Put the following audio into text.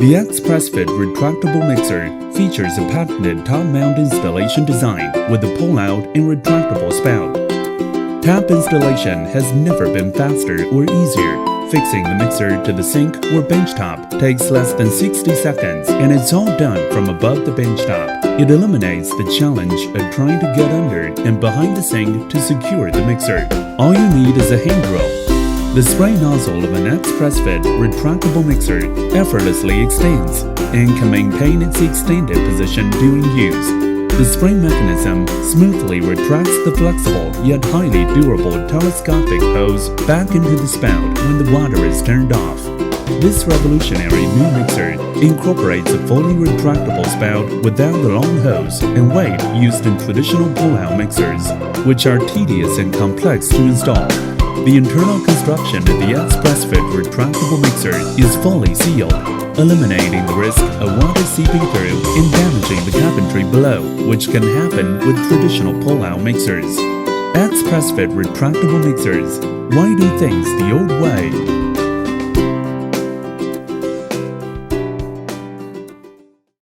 The XPRESSFIT Retractable Mixer features a patented top-mount installation design with a pull-out and retractable spout. Tap installation has never been faster or easier. Fixing the mixer to the sink or benchtop takes less than 60 seconds, and it's all done from above the benchtop. It eliminates the challenge of trying to get under and behind the sink to secure the mixer. All you need is a hand drill. The spray nozzle of an XPRESSFIT retractable mixer effortlessly extends and can maintain its extended position during use. The spray mechanism smoothly retracts the flexible yet highly durable telescopic hose back into the spout when the water is turned off. This revolutionary new mixer incorporates a fully retractable spout without the long hose and weight used in traditional pull-out mixers, which are tedious and complex to install. The internal construction of the XPRESSFIT retractable mixer is fully sealed, eliminating the risk of water seeping through and damaging the cabinetry below, which can happen with traditional pull-out mixers. XPRESSFIT retractable mixers. Why do things the old way?